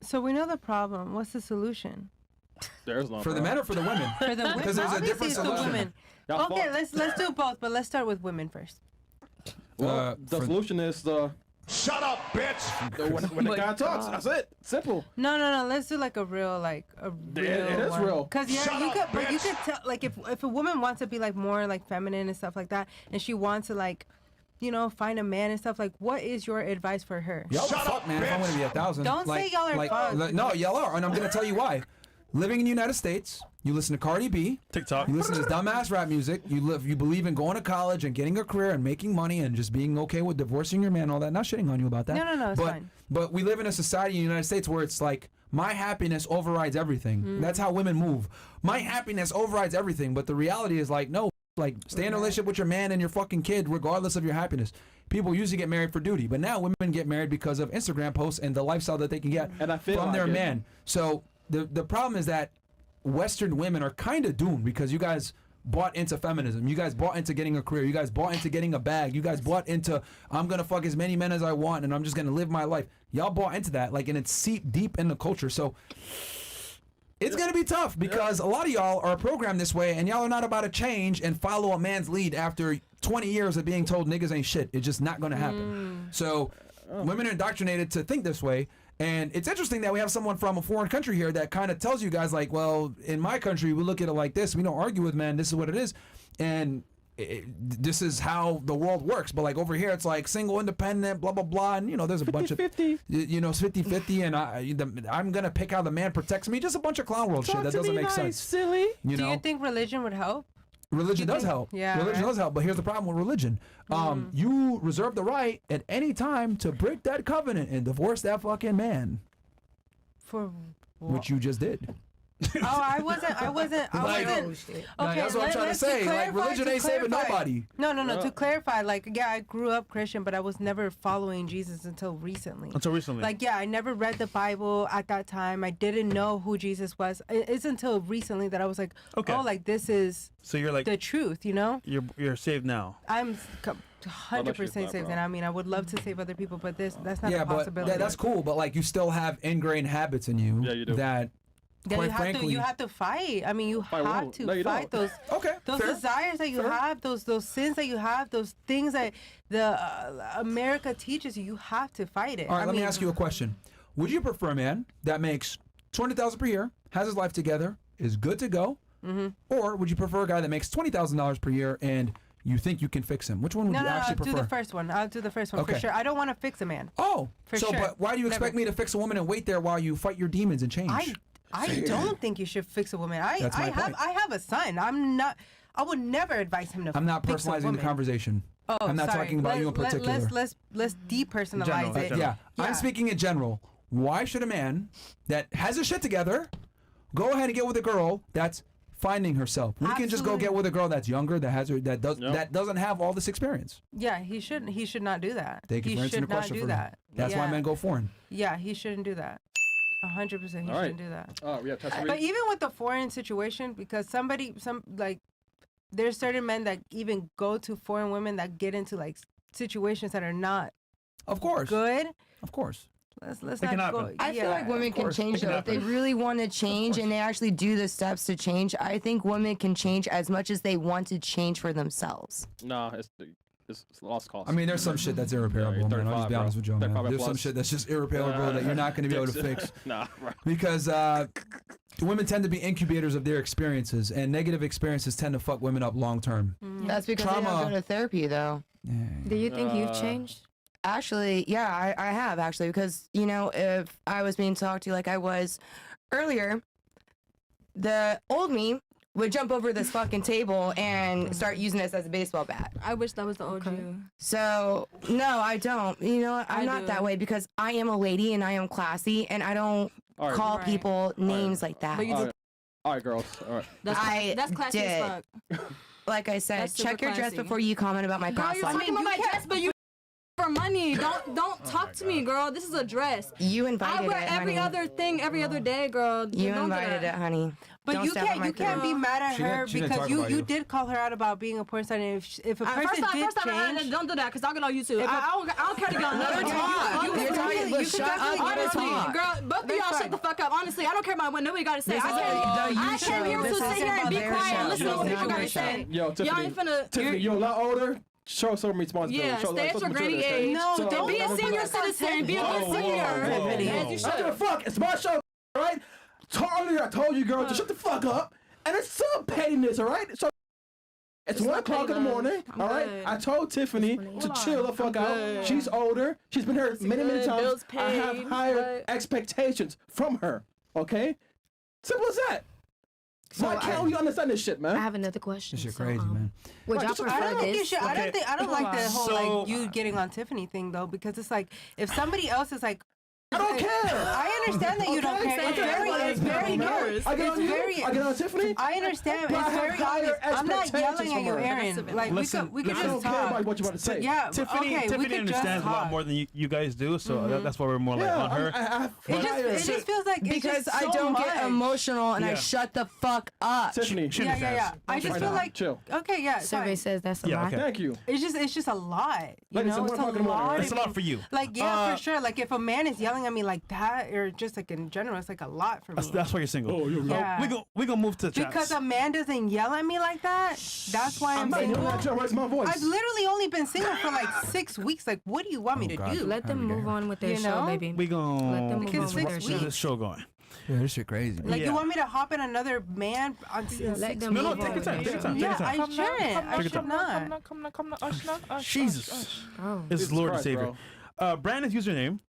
So we know the problem. What's the solution? There's no for the men or for the women? For the women. Because there's a different The solution. women. Okay, let's do both, but let's start with women first. Well, the solution is shut up, bitch. When the guy talks, that's it. Simple. No. Let's do like a real it is one. real. Cause you could tell, like, if a woman wants to be like more like feminine and stuff like that, and she wants to like, you know, find a man and stuff, like, what is your advice for her? Y'all are fucked, man. If I'm gonna be 1,000. Don't say y'all are fucked. No, y'all are, and I'm gonna tell you why. Living in the United States, you listen to Cardi B, TikTok, you listen to this dumbass rap music, you believe in going to college and getting a career and making money and just being okay with divorcing your man and all that. Not shitting on you about that. No, it's fine. But we live in a society in the United States where it's like, my happiness overrides everything. That's how women move. My happiness overrides everything, but the reality is like, no, like, stay in a relationship with your man and your fucking kid regardless of your happiness. People usually get married for duty, but now women get married because of Instagram posts and the lifestyle that they can get from their man. So the problem is that Western women are kind of doomed because you guys bought into feminism. You guys bought into getting a career. You guys bought into getting a bag. You guys bought into, I'm going to fuck as many men as I want and I'm just going to live my life. Y'all bought into that, like, and it's seeped deep in the culture. So it's going to be tough because a lot of y'all are programmed this way and y'all are not about to change and follow a man's lead after 20 years of being told niggas ain't shit. It's just not going to happen. So women are indoctrinated to think this way. And it's interesting that we have someone from a foreign country here that kind of tells you guys like, well, in my country, we look at it like this. We don't argue with men. This is what it is. And this is how the world works. But like over here, it's like single, independent, blah, blah, blah. And, you know, there's a bunch of, you know, it's 50-50. And I'm going to pick how the man protects me. Just a bunch of clown world shit. That doesn't make sense. Silly. You know? Do you think religion would help? Religion does help. Yeah, religion does help, but here's the problem with religion. You reserve the right at any time to break that covenant and divorce that fucking man. For what? Which you just did. I wasn't. Like, Okay, that's what I'm trying to say. Like, religion ain't saving nobody. No. To clarify, like, yeah, I grew up Christian, but I was never following Jesus until recently. Like, yeah, I never read the Bible at that time. I didn't know who Jesus was. It's until recently that I was like, oh, like, this is you're like the truth, you know? You're saved now. I'm 100% saved, and I mean, I would love to save other people, but that's not a possibility. But that's cool. But like, you still have ingrained habits in you. Yeah, you do. That. Yeah, you have to fight. I mean, you have to fight those desires that you have, those sins that you have, those things that the America teaches you. You have to fight it. All right, let me ask you a question. Would you prefer a man that makes $200,000 per year, has his life together, is good to go, or would you prefer a guy that makes $20,000 per year and you think you can fix him? Which one would you actually prefer? I'll do the first one. I'll do the first one for sure. I don't want to fix a man. Oh, but why do you expect me to fix a woman and wait there while you fight your demons and change? I don't think you should fix a woman. I have a son. I would never advise him to. I'm not fix personalizing the conversation. Oh, I'm not sorry. talking about you in particular. Let's depersonalize it. Yeah, I'm speaking in general. Why should a man that has his shit together go ahead and get with a girl that's finding herself? We can just go get with a girl that's younger, that doesn't have all this experience. Yeah, he should not do that. Thank you for answering the question for me. That's why men go foreign. Yeah, he shouldn't do that. 100%, he shouldn't do that. But even with the foreign situation, because there's certain men that even go to foreign women that get into like situations that are not, of course, good. Of course. Let's not go. I feel like women can change though. If they really want to change and they actually do the steps to change, I think women can change as much as they want to change for themselves. No, it's lost cause. I mean, there's some shit that's irreparable, man. I'll just be honest with you, man. There's some shit that's just irreparable that you're not going to be able to fix. Right. Because women tend to be incubators of their experiences, and negative experiences tend to fuck women up long term. That's because they don't go to therapy, though. Yeah. Do you think you've changed? Actually, yeah, I have, actually. Because, you know, if I was being talked to like I was earlier, the old me would jump over this fucking table and start using this as a baseball bat. I wish that was the old you. So, no, I don't. You know what? I'm not that way because I am a lady and I am classy and I don't call people names like that. But you did. All right, girls. All right. That's classy as fuck. Like I said, That's check your dress classy. before you comment about my past life. You're talking about my dress, but you for money. Don't talk to me, girl. This is a dress. You invited I wear it, every honey. other thing every other day, girl. You Don't do invited that. it, honey. But Don't you step on my can't be throat. mad at her she didn't because talk you about you. did call her out about being a porn star. And if a person First did off, change, don't do that because I'll get on YouTube. I don't care to get on Let her YouTube. talk. Honestly, You're talking, but shut up. Let her Honestly, talk. girl, both of y'all shut the fuck up. Honestly, I don't care about what nobody got to say. This is I came here to sit here and be quiet and listen to what people got to say. Yo, Y'all Tiffany, ain't finna. Tiffany, you're a lot older. Show some responsibility. Yeah, Show stay at some your granny maturity, okay? age. No, And don't be a ever senior put that on citizen. Be a good Whoa, senior. whoa, As you I should. give a fuck. It's my show, all right? Earlier, I told you, girl, to shut the fuck up. And it's some pettiness, all right? So it's 1 o'clock in the morning, all right? good. I told Tiffany to chill the fuck out. She's older. She's been here many good. times. Bills I have paid, higher right? expectations from her, okay? Simple as that. Why can't we understand this shit, man? I have another question. This shit crazy, man. Would y'all just- I prefer don't think you this? should. I don't like the whole So- like you getting on Tiffany thing though, because it's like if somebody else is like, I don't care. I understand that you don't Okay? care. It's Okay, very, everybody it's is very different, man. yours. I get It's on you. very. I get on Tiffany. I understand. But I It's have very higher honest. I'm not expectations yelling at you, from her. Aaron. Like Listen, we could I don't just care talk. about what you want to say. Yeah, Tiffany, okay, we Tiffany could just understands a lot talk. more than you guys do, so that's why we're more like Yeah, on her. I have It just feels like it's Because just I so don't much. get emotional and I Yeah. shut the fuck up. Tiffany. She Yeah. understands. I just Right feel now. like Chill. okay, yeah. it's Survey fine. says that's a Yeah, lot. okay. Thank you. It's just a lot. You Ladies, know, it's it's 1 a o'clock in the morning, lot. right? It's a lot for you. Like yeah, for sure. Like if a man is yelling at me like that, or just like in general, it's like a lot for me. That's why you're single. Oh, you're Yeah. We gonna move to chats. Because a man doesn't yell at me like that. That's why I'm I'm not single. yelling at you. I raise my voice. I've literally only been single for like 6 weeks. Like, what do you want me to God. do? Let them Every day. move on with their You show, know? baby. we Let them gonna move Because on with their six show. get this show going. Yeah, this shit crazy. Man. Like, Yeah. you want me to hop in another man on Let them No, move take on your with time. their Take your show. time. Yeah, Take your I time. shouldn't. I should not. Jesus, Oh. this is Lord and Jesus Savior. Christ, bro. Brandon's username